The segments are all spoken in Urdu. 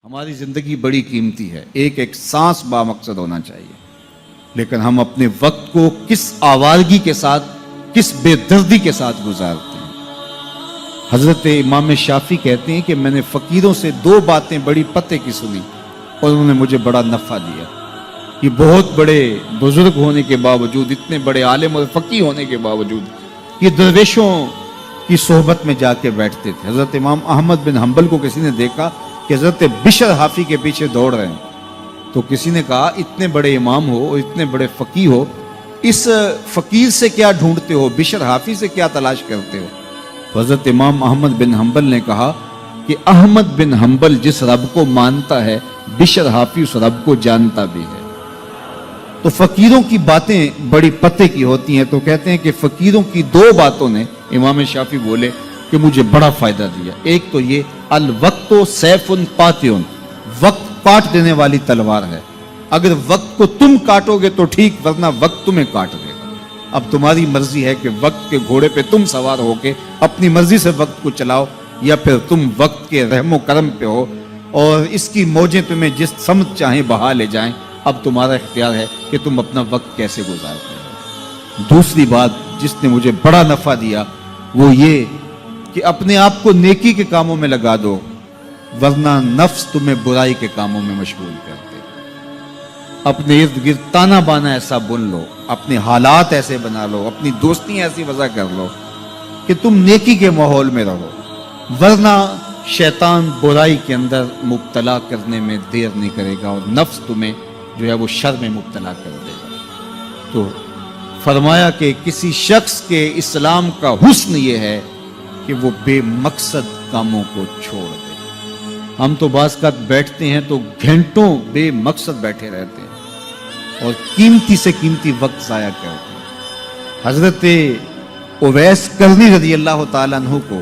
ہماری زندگی بڑی قیمتی ہے، ایک ایک سانس بامقصد ہونا چاہیے، لیکن ہم اپنے وقت کو کس آوارگی کے ساتھ، کس بے دردی کے ساتھ گزارتے ہیں۔ حضرت امام شافعی کہتے ہیں کہ میں نے فقیروں سے دو باتیں بڑی پتے کی سنی اور انہوں نے مجھے بڑا نفع دیا۔ یہ بہت بڑے بزرگ ہونے کے باوجود، اتنے بڑے عالم اور فقیہ ہونے کے باوجود یہ درویشوں کی صحبت میں جا کے بیٹھتے تھے۔ حضرت امام احمد بن حنبل کو کسی نے دیکھا کہ حضرت بشر حافی کے پیچھے دوڑ رہے ہیں، تو کسی نے کہا اتنے بڑے امام ہو اور اتنے بڑے فقیہ ہو، اس فقیر سے کیا ڈھونڈتے ہو، بشر حافی سے کیا تلاش کرتے ہو؟ تو حضرت امام احمد بن حنبل نے کہا کہ احمد بن حنبل جس رب کو مانتا ہے، بشر حافی اس رب کو جانتا بھی ہے۔ تو فقیروں کی باتیں بڑی پتے کی ہوتی ہیں، تو کہتے ہیں کہ فقیروں کی دو باتوں نے، امام شافعی بولے، کہ مجھے بڑا فائدہ دیا۔ ایک تو یہ الوقت سیف قاطع، وقت کاٹ دینے والی تلوار ہے، اگر وقت کو تم کاٹو گے تو ٹھیک، ورنہ وقت تمہیں کاٹ دے گا۔ اب تمہاری مرضی ہے کہ وقت کے گھوڑے پہ تم سوار ہو کے اپنی مرضی سے وقت کو چلاؤ، یا پھر تم وقت کے رحم و کرم پہ ہو اور اس کی موجیں تمہیں جس سمت چاہیں بہا لے جائیں۔ اب تمہارا اختیار ہے کہ تم اپنا وقت کیسے گزارتے ہو۔ دوسری بات جس نے مجھے بڑا نفع دیا وہ یہ کہ اپنے آپ کو نیکی کے کاموں میں لگا دو، ورنہ نفس تمہیں برائی کے کاموں میں مشغول کرتے۔ اپنے ارد گرد تانا بانا ایسا بن لو، اپنے حالات ایسے بنا لو، اپنی دوستی ایسی وضع کر لو کہ تم نیکی کے ماحول میں رہو، ورنہ شیطان برائی کے اندر مبتلا کرنے میں دیر نہیں کرے گا اور نفس تمہیں جو ہے وہ شر میں مبتلا کر دے گا۔ تو فرمایا کہ کسی شخص کے اسلام کا حسن یہ ہے کہ وہ بے مقصد کاموں کو چھوڑ دے۔ ہم تو بعض اوقات بیٹھتے ہیں تو گھنٹوں بے مقصد بیٹھے رہتے ہیں اور قیمتی سے قیمتی وقت ضائع کرتے ہیں۔ حضرت اویس کرنی رضی اللہ تعالیٰ عنہ کو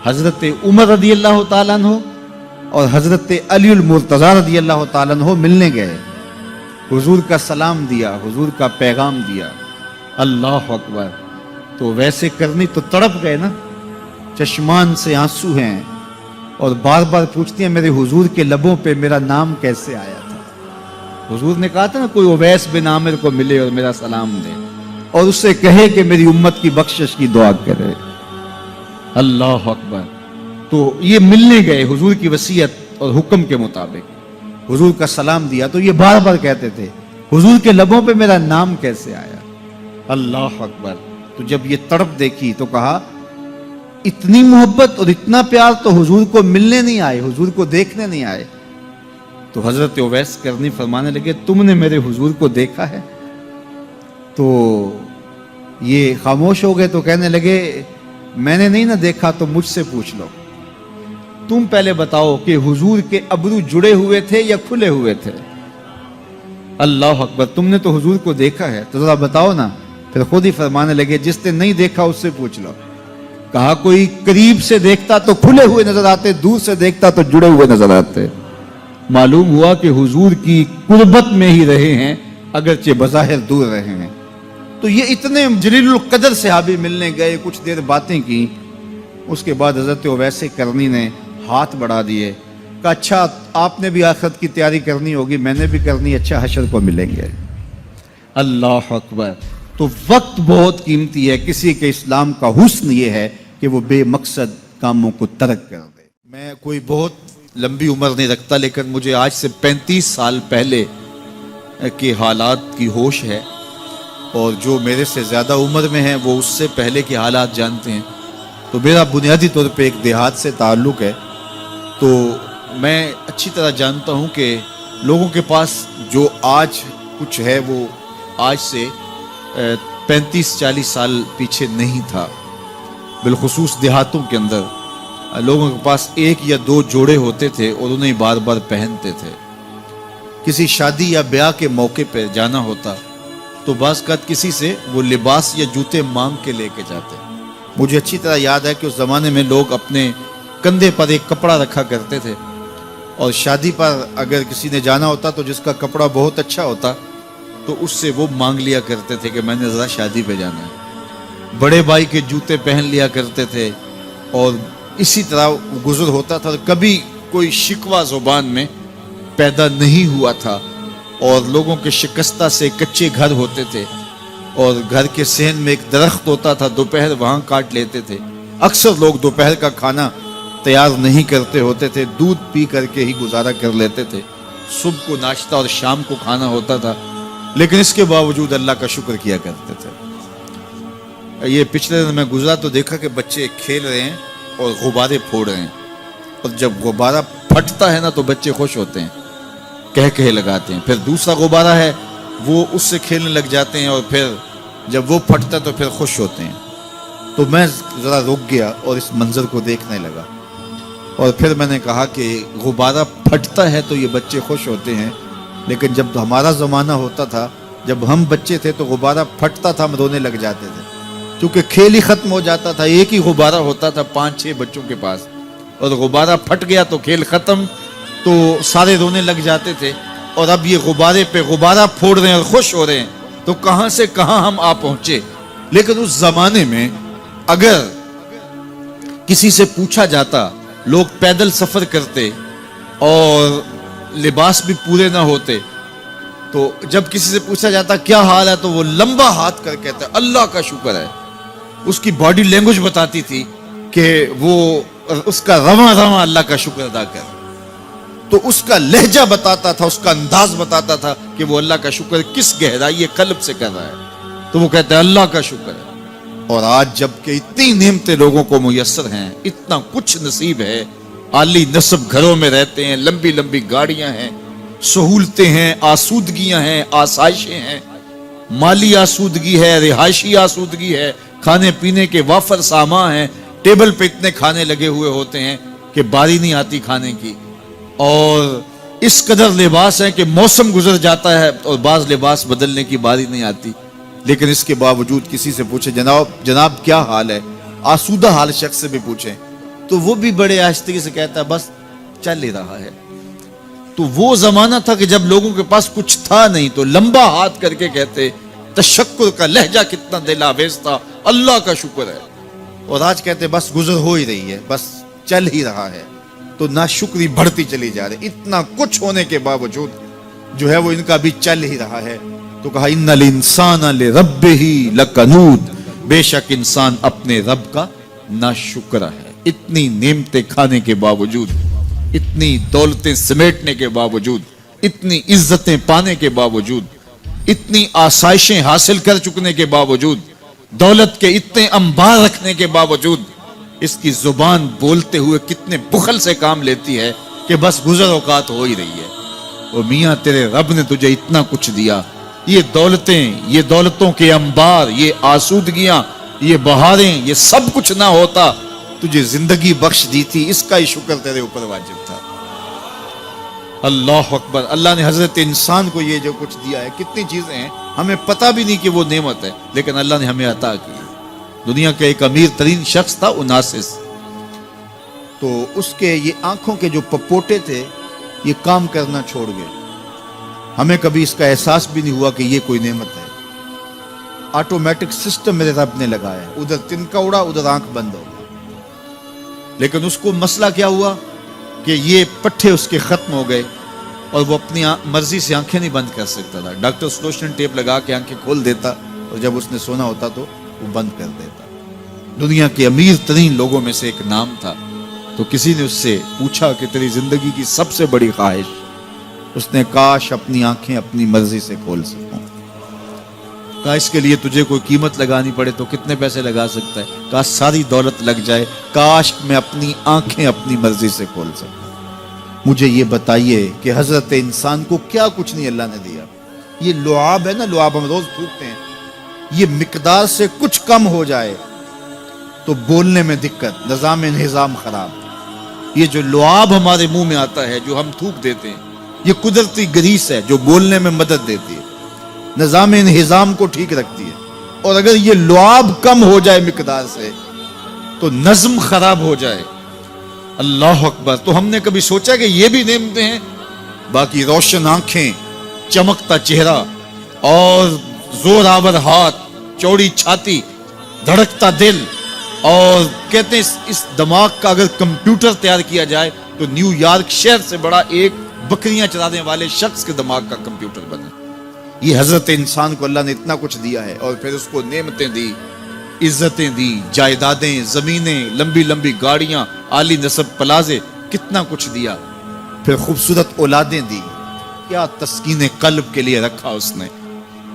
حضرت عمر رضی اللہ تعالیٰ عنہ اور حضرت علی المرتضیٰ رضی اللہ تعالیٰ عنہ ملنے گئے، حضور کا سلام دیا، حضور کا پیغام دیا، اللہ اکبر۔ تو ویسے کرنی تو تڑپ گئے نا، چشمان سے آنسو ہیں اور بار بار پوچھتی ہیں میرے حضور کے لبوں پہ میرا نام کیسے آیا تھا۔ حضور نے کہا تھا نا کوئی اویس بن عامر کو ملے اور میرا سلام دے اور اس سے کہے کہ میری امت کی بخشش کی دعا کرے، اللہ اکبر۔ تو یہ ملنے گئے حضور کی وصیت اور حکم کے مطابق، حضور کا سلام دیا، تو یہ بار بار کہتے تھے حضور کے لبوں پہ میرا نام کیسے آیا، اللہ اکبر۔ تو جب یہ تڑپ دیکھی تو کہا اتنی محبت اور اتنا پیار تو حضور کو ملنے نہیں آئے، حضور کو دیکھنے نہیں آئے۔ تو حضرت اویس کرنی فرمانے لگے تم نے میرے حضور کو دیکھا ہے؟ تو یہ خاموش ہو گئے، تو کہنے لگے میں نے نہیں نہ دیکھا تو مجھ سے پوچھ لو، تم پہلے بتاؤ کہ حضور کے ابرو جڑے ہوئے تھے یا کھلے ہوئے تھے؟ اللہ اکبر، تم نے تو حضور کو دیکھا ہے تو ذرا بتاؤ نا۔ پھر خود ہی فرمانے لگے جس نے نہیں دیکھا اس سے پوچھ لو۔ کہا کوئی قریب سے دیکھتا تو کھلے ہوئے نظر آتے، دور سے دیکھتا تو جڑے ہوئے نظر آتے۔ معلوم ہوا کہ حضور کی قربت میں ہی رہے ہیں اگرچہ بظاہر دور رہے ہیں۔ تو یہ اتنے جلیل القدر صحابی ملنے گئے، کچھ دیر باتیں کی، اس کے بعد حضرت اویس کرنی نے ہاتھ بڑھا دیے، کہا اچھا آپ نے بھی آخرت کی تیاری کرنی ہوگی، میں نے بھی کرنی، اچھا حشر کو ملیں گے۔ اللہ اکبر۔ تو وقت بہت قیمتی ہے، کسی کے اسلام کا حسن یہ ہے کہ وہ بے مقصد کاموں کو ترک کر دے۔ میں کوئی بہت لمبی عمر نہیں رکھتا، لیکن مجھے آج سے 35 سال پہلے کے حالات کی ہوش ہے، اور جو میرے سے زیادہ عمر میں ہیں وہ اس سے پہلے کے حالات جانتے ہیں۔ تو میرا بنیادی طور پہ ایک دیہات سے تعلق ہے، تو میں اچھی طرح جانتا ہوں کہ لوگوں کے پاس جو آج کچھ ہے وہ آج سے 35-40 سال پیچھے نہیں تھا۔ بالخصوص دیہاتوں کے اندر لوگوں کے پاس ایک یا دو جوڑے ہوتے تھے اور انہیں بار بار پہنتے تھے۔ کسی شادی یا بیاہ کے موقع پہ جانا ہوتا تو بعض اوقات کسی سے وہ لباس یا جوتے مانگ کے لے کے جاتے۔ مجھے اچھی طرح یاد ہے کہ اس زمانے میں لوگ اپنے کندھے پر ایک کپڑا رکھا کرتے تھے، اور شادی پر اگر کسی نے جانا ہوتا تو جس کا کپڑا بہت اچھا ہوتا تو اس سے وہ مانگ لیا کرتے تھے کہ میں نے ذرا شادی پہ جانا ہے۔ بڑے بھائی کے جوتے پہن لیا کرتے تھے، اور اسی طرح گزر ہوتا تھا۔ کبھی کوئی شکوہ زبان میں پیدا نہیں ہوا تھا، اور لوگوں کے شکستہ سے کچے گھر ہوتے تھے، اور گھر کے صحن میں ایک درخت ہوتا تھا، دوپہر وہاں کاٹ لیتے تھے۔ اکثر لوگ دوپہر کا کھانا تیار نہیں کرتے ہوتے تھے، دودھ پی کر کے ہی گزارا کر لیتے تھے، صبح کو ناشتہ اور شام کو کھانا ہوتا تھا، لیکن اس کے باوجود اللہ کا شکر کیا کرتے تھے۔ یہ پچھلے دن میں گزرا تو دیکھا کہ بچے کھیل رہے ہیں اور غبارے پھوڑ رہے ہیں، اور جب غبارہ پھٹتا ہے نا تو بچے خوش ہوتے ہیں، کہہ لگاتے ہیں۔ پھر دوسرا غبارہ ہے، وہ اس سے کھیلنے لگ جاتے ہیں، اور پھر جب وہ پھٹتا ہے تو پھر خوش ہوتے ہیں۔ تو میں ذرا رک گیا اور اس منظر کو دیکھنے لگا، اور پھر میں نے کہا کہ غبارہ پھٹتا ہے تو یہ بچے خوش ہوتے ہیں، لیکن جب ہمارا زمانہ ہوتا تھا، جب ہم بچے تھے تو غبارہ پھٹتا تھا، ہم رونے لگ جاتے تھے، کیونکہ کھیل ہی ختم ہو جاتا تھا۔ ایک ہی غبارہ ہوتا تھا 5-6 بچوں کے پاس، اور غبارہ پھٹ گیا تو کھیل ختم، تو سارے رونے لگ جاتے تھے۔ اور اب یہ غبارے پہ غبارہ پھوڑ رہے ہیں اور خوش ہو رہے ہیں، تو کہاں سے کہاں ہم آ پہنچے۔ لیکن اس زمانے میں اگر کسی سے پوچھا جاتا، لوگ پیدل سفر کرتے اور لباس بھی پورے نہ ہوتے، تو جب کسی سے پوچھا جاتا کیا حال ہے تو وہ لمبا ہاتھ کر کہتا ہے اللہ کا شکر ہے۔ اس کی باڈی لینگویج بتاتی تھی کہ وہ اس کا رواں رواں اللہ کا شکر ادا کر، تو اس کا لہجہ بتاتا تھا، اس کا انداز بتاتا تھا کہ وہ اللہ کا شکر کس گہرائی قلب سے کر رہا ہے، تو وہ کہتا ہے اللہ کا شکر ہے۔ اور آج جب کہ اتنی نعمتیں لوگوں کو میسر ہیں، اتنا کچھ نصیب ہے، عالی نصب گھروں میں رہتے ہیں، لمبی لمبی گاڑیاں ہیں، سہولتیں ہیں، آسودگیاں ہیں، آسائشیں ہیں، مالی آسودگی ہے، رہائشی آسودگی ہے، کھانے پینے کے وافر سامان ہیں، ٹیبل پہ اتنے کھانے لگے ہوئے ہوتے ہیں کہ باری نہیں آتی کھانے کی، اور اس قدر لباس ہے کہ موسم گزر جاتا ہے اور بعض لباس بدلنے کی باری نہیں آتی۔ لیکن اس کے باوجود کسی سے پوچھے جناب کیا حال ہے، آسودہ حال شخص سے بھی پوچھیں تو وہ بھی بڑے آہستگی سے کہتا ہے بس چل ہی رہا ہے۔ تو وہ زمانہ تھا کہ جب لوگوں کے پاس کچھ تھا نہیں تو لمبا ہاتھ کر کے کہتے، تشکر کا لہجہ کتنا دل آویز تھا، اللہ کا شکر ہے۔ اور آج کہتے بس گزر ہو ہی رہی ہے، بس چل ہی رہا ہے، تو ناشکری بڑھتی چلی جا رہی، اتنا کچھ ہونے کے باوجود جو ہے وہ ان کا بھی چل ہی رہا ہے۔ تو کہا ان الانسان لربہ لکنود، بے شک انسان اپنے رب کا ناشکر ہے۔ اتنی نعمتیں کھانے کے باوجود، اتنی دولتیں سمیٹنے کے باوجود، اتنی عزتیں پانے کے باوجود، اتنی آسائشیں حاصل کر چکنے کے باوجود، دولت کے اتنے انبار رکھنے کے باوجود، اس کی زبان بولتے ہوئے کتنے بخل سے کام لیتی ہے کہ بس گزر اوقات ہو ہی رہی ہے۔ اور میاں تیرے رب نے تجھے اتنا کچھ دیا، یہ دولتیں، یہ دولتوں کے انبار، یہ آسودگیاں، یہ بہاریں، یہ سب کچھ نہ ہوتا، تجھے زندگی بخش دی تھی، اس کا ہی شکر تیرے اوپر واجب تھا۔ اللہ اکبر۔ اللہ نے حضرت انسان کو یہ جو کچھ دیا ہے، کتنی چیزیں ہیں ہمیں پتہ بھی نہیں کہ وہ نعمت ہے، لیکن اللہ نے ہمیں عطا کی۔ دنیا کا ایک امیر ترین شخص تھا اناسس، تو اس کے یہ آنکھوں کے جو پپوٹے تھے یہ کام کرنا چھوڑ گئے، ہمیں کبھی اس کا احساس بھی نہیں ہوا کہ یہ کوئی نعمت ہے۔ آٹومیٹک سسٹم میرے رب نے لگایا، ادھر تنکا اڑا ادھر آنکھ بند ہو گئی، لیکن اس کو مسئلہ کیا ہوا کہ یہ پٹھے اس کے ختم ہو گئے اور وہ اپنی مرضی سے آنکھیں نہیں بند کر سکتا تھا۔ ڈاکٹر سلوشن ٹیپ لگا کے آنکھیں کھول دیتا اور جب اس نے سونا ہوتا تو وہ بند کر دیتا۔ دنیا کے امیر ترین لوگوں میں سے ایک نام تھا، تو کسی نے اس سے پوچھا کہ تیری زندگی کی سب سے بڑی خواہش؟ اس نے کاش اپنی آنکھیں اپنی مرضی سے کھول سکوں۔ کہا اس کے لیے تجھے کوئی قیمت لگانی پڑے تو کتنے پیسے لگا سکتا ہے؟ کہا ساری دولت لگ جائے، کاش میں اپنی آنکھیں اپنی مرضی سے کھول سکوں۔ مجھے یہ بتائیے کہ حضرت انسان کو کیا کچھ نہیں اللہ نے دیا۔ یہ لعاب ہے نا، لعاب ہم روز پھونکتے ہیں، یہ مقدار سے کچھ کم ہو جائے تو بولنے میں دقت، نظام انہضام خراب۔ یہ جو لعاب ہمارے منہ میں آتا ہے، جو ہم تھوک دیتے ہیں، یہ قدرتی گریس ہے جو بولنے میں مدد دیتی ہے، نظام انہضام کو ٹھیک رکھتی ہے۔ اور اگر یہ لعاب کم ہو جائے مقدار سے تو نظم خراب ہو جائے۔ اللہ اکبر۔ تو ہم نے کبھی سوچا کہ یہ بھی نعمتیں ہیں؟ باقی روشن آنکھیں، چمکتا چہرہ اور زور آور ہاتھ، چوڑی چھاتی، دھڑکتا دل، اور کہتے ہیں اس دماغ کا اگر کمپیوٹر تیار کیا جائے تو نیو یارک شہر سے بڑا ایک بکریاں چلانے والے شخص کے دماغ کا کمپیوٹر بنا۔ یہ حضرت انسان کو اللہ نے اتنا کچھ دیا ہے، اور پھر اس کو نعمتیں دی، عزتیں دی، جائیدادیں، زمینیں، لمبی لمبی گاڑیاں، عالی نسب پلازے، کتنا کچھ دیا، پھر خوبصورت اولادیں دی، کیا تسکین قلب کے لیے رکھا اس نے۔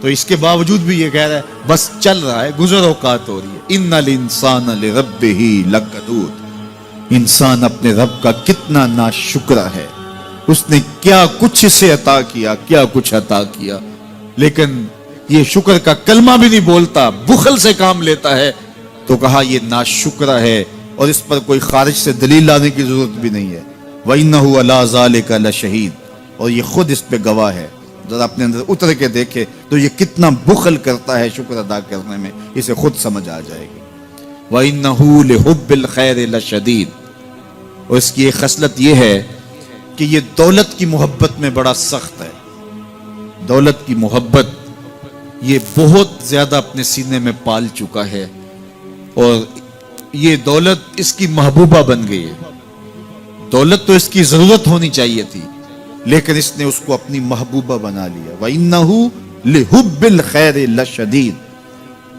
تو اس کے باوجود بھی یہ کہہ رہا ہے بس چل رہا ہے، گزر اوقات ہو رہی ہے۔ ان الانسان لربہ لکنود، انسان اپنے رب کا کتنا ناشکرا ہے، اس نے کیا کچھ اسے عطا کیا، کیا کچھ عطا کیا، لیکن یہ شکر کا کلمہ بھی نہیں بولتا، بخل سے کام لیتا ہے، تو کہا یہ ناشکرا ہے، اور اس پر کوئی خارج سے دلیل لانے کی ضرورت بھی نہیں ہے۔ وَإِنَّهُ عَلَىٰ ذَلِكَ لَشَهِيدٌ، اور یہ خود اس پہ گواہ ہے۔ ذرا اپنے اندر اتر کے دیکھے تو یہ کتنا بخل کرتا ہے شکر ادا کرنے میں، اسے خود سمجھ آ جائے گی۔ وَإِنَّهُ لِحُبِّ الْخَيْرِ لَشَدِيدٌ، اور اس کی ایک خصلت یہ ہے کہ یہ دولت کی محبت میں بڑا سخت ہے۔ دولت کی محبت یہ بہت زیادہ اپنے سینے میں پال چکا ہے، اور یہ دولت اس کی محبوبہ بن گئی ہے۔ دولت تو اس کی ضرورت ہونی چاہیے تھی، لیکن اس نے اس کو اپنی محبوبہ بنا لیا۔ وَإِنَّهُ لِحُبِّ الْخَيْرِ لَشَدِيدٌ،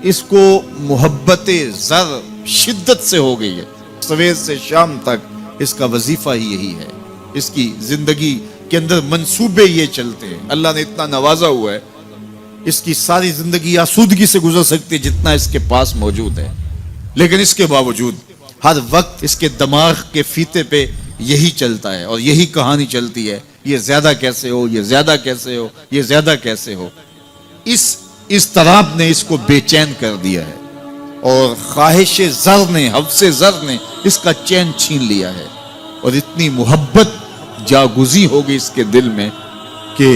اس کو محبت زر شدت سے ہو گئی ہے، سویر سے شام تک اس کا وظیفہ ہی یہی ہے، اس کی زندگی کے اندر منصوبے یہ چلتے ہیں۔ اللہ نے اتنا نوازا ہوا ہے، اس کی ساری زندگی آسودگی سے گزر سکتی جتنا اس کے پاس موجود ہے، لیکن اس کے باوجود ہر وقت اس کے دماغ کے فیتے پہ یہی چلتا ہے، اور یہی کہانی چلتی ہے، یہ زیادہ کیسے ہو، یہ زیادہ کیسے ہو، یہ زیادہ کیسے ہو۔ اس اضطراب نے اس کو بے چین کر دیا ہے، اور خواہش زر نے، حوث زر نے اس کا چین چھین لیا ہے، اور اتنی محبت جاگزی ہوگی اس کے دل میں کہ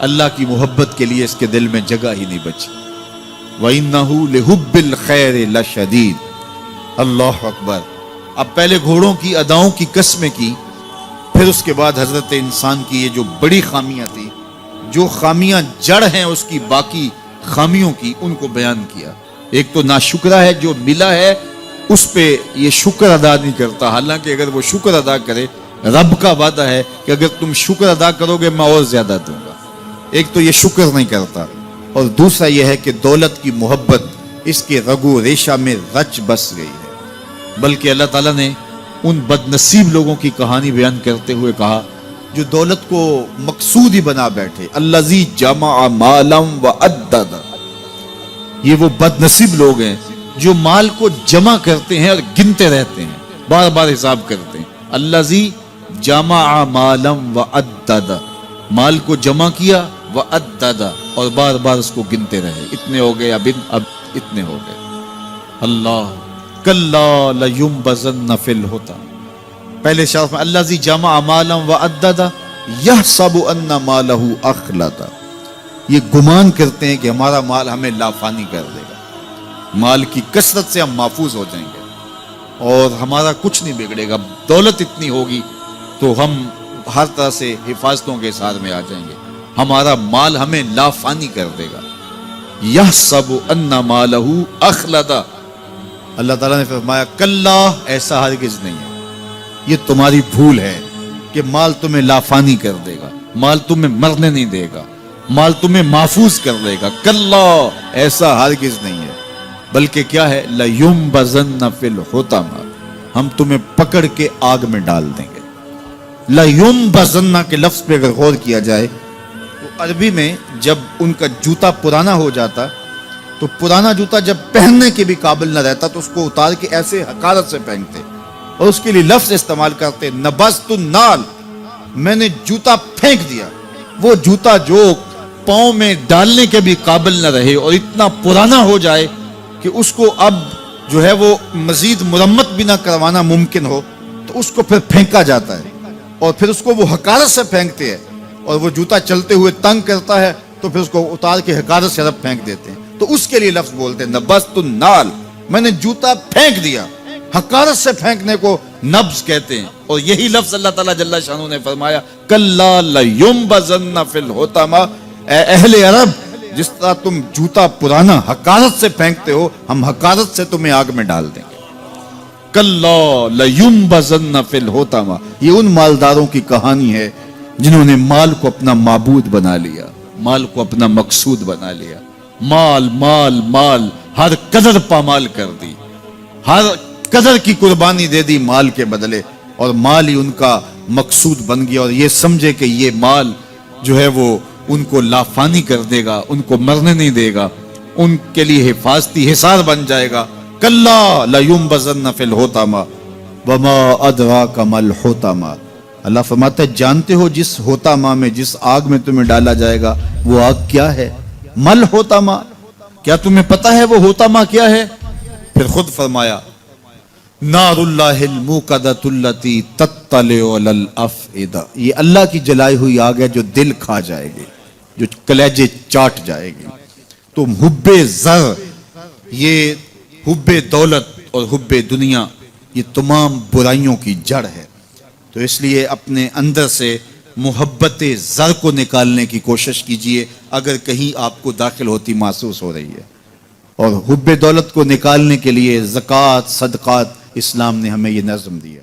اللہ کی محبت کے لیے اس کے دل میں جگہ ہی نہیں بچی۔ وَإِنَّهُ لِحُبِّ الْخَيْرِ لَشَدِيدٌ، اللہ اکبر۔ اب پہلے گھوڑوں کی اداؤں کی قسمیں کی، پھر اس کے بعد حضرت انسان کی یہ جو بڑی خامیاں تھی، جو خامیاں جڑ ہیں اس کی باقی خامیوں کی، ان کو بیان کیا۔ ایک تو ناشکرا ہے، جو ملا ہے اس پہ یہ شکر ادا نہیں کرتا، حالانکہ اگر وہ شکر ادا کرے، رب کا وعدہ ہے کہ اگر تم شکر ادا کرو گے میں اور زیادہ دوں گا۔ ایک تو یہ شکر نہیں کرتا، اور دوسرا یہ ہے کہ دولت کی محبت اس کے رگو ریشہ میں رچ بس گئی ہے۔ بلکہ اللہ تعالیٰ نے ان بد نصیب لوگوں کی کہانی بیان کرتے ہوئے کہا جو دولت کو مقصود ہی بنا بیٹھے، الذی جمع مالا وعدد، یہ وہ بد نصیب لوگ ہیں جو مال کو جمع کرتے ہیں اور گنتے رہتے ہیں، بار بار حساب کرتے ہیں۔ الذی جمع مالا وعدد، مال کو جمع کیا، وعدد، اور بار بار اس کو گنتے رہے، اتنے ہو گئے، اب اتنے ہو گئے۔ اللہ کلا لینبذن فی الحطام، پہلے شرف میں الذی جمع مالا وعدد یحسب ان مالہ اخلد، یہ گمان کرتے ہیں کہ ہمارا مال ہمیں لافانی کر دے گا، مال کی کثرت سے ہم محفوظ ہو جائیں گے اور ہمارا کچھ نہیں بگڑے گا، دولت اتنی ہوگی تو ہم ہر طرح سے حفاظتوں کے ساتھ میں آ جائیں گے، ہمارا مال ہمیں لافانی کر دے گا۔ یحسب ان مالہ اخلد، اللہ تعالیٰ نے فرمایا کلا، ایسا ہرگز نہیں ہے، یہ تمہاری بھول ہے کہ مال تمہیں لافانی کر دے گا، مال تمہیں مرنے نہیں دے گا، مال تمہیں محفوظ کر دے گا، کلا، ایسا ہرگز نہیں ہے، بلکہ کیا ہے، لَيُنبَذَنَّ فِي الْحُطَمَةِ، ہم تمہیں پکڑ کے آگ میں ڈال دیں گے۔ لَيُنبَذَنَّ کے لفظ پہ اگر غور کیا جائے تو عربی میں جب ان کا جوتا پرانا ہو جاتا تو پرانا جوتا جب پہننے کے بھی قابل نہ رہتا تو اس کو اتار کے ایسے حقارت سے پہنتے، اور اس کے لیے لفظ استعمال کرتے نبذت النال، میں نے جوتا پھینک دیا، وہ جوتا جو پاؤں میں ڈالنے کے بھی قابل نہ رہے اور اتنا پرانا ہو جائے کہ اس کو اب جو ہے وہ مزید مرمت بھی نہ کروانا ممکن ہو، تو اس کو پھر پھینکا جاتا ہے، اور پھر اس کو وہ حقارت سے پھینکتے ہیں، اور وہ جوتا چلتے ہوئے تنگ کرتا ہے تو پھر اس کو اتار کے حقارت سے رب پھینک دیتے ہیں، تو اس کے لیے لفظ بولتے ہیں نبذت النال، میں نے جوتا پھینک دیا، حقارت سے پھینکنے کو نبض کہتے ہیں، اور یہی لفظ اللہ تعالیٰ جل شانہ نے فرمایا کلا لینبذن فی الحطمہ، اے اہل عرب، جس طرح تم جوتا پرانا حقارت سے پھینکتے ہو، ہم حقارت سے تمہیں آگ میں ڈال دیں گے۔ کلا لیمبزن فی الحطمہ. یہ ان مالداروں کی کہانی ہے جنہوں نے مال کو اپنا معبود بنا لیا, مال کو اپنا مقصود بنا لیا. مال مال مال, ہر قدر پامال کر دی, ہر قدر کی قربانی دے دی مال کے بدلے, اور مال ہی ان کا مقصود بن گیا. اور یہ سمجھے کہ یہ مال جو ہے وہ ان کو لافانی کر دے گا, ان کو مرنے نہیں دے گا, ان کے لیے حفاظتی حصار بن جائے گا. کلا لیمبزن فی الحطمہ وما ادراک ما الحطمہ. اللہ فرماتا ہے جانتے ہو جس حطمہ میں, جس آگ میں تمہیں ڈالا جائے گا وہ آگ کیا ہے؟ مل حطمہ, کیا تمہیں پتا ہے وہ حطمہ کیا ہے؟ پھر خود فرمایا نار اللہ الموقدۃ التی تطلع علی الافئدہ. یہ اللہ کی جلائی ہوئی آگ ہے جو دل کھا جائے گی, جو کلیجے چاٹ جائے گی. تو حب زر, یہ حب دولت اور حب دنیا, یہ تمام برائیوں کی جڑ ہے. تو اس لیے اپنے اندر سے محبت زر کو نکالنے کی کوشش کیجئے اگر کہیں آپ کو داخل ہوتی محسوس ہو رہی ہے. اور حب دولت کو نکالنے کے لیے زکوٰۃ, صدقات, اسلام نے ہمیں یہ نظم دی ہے.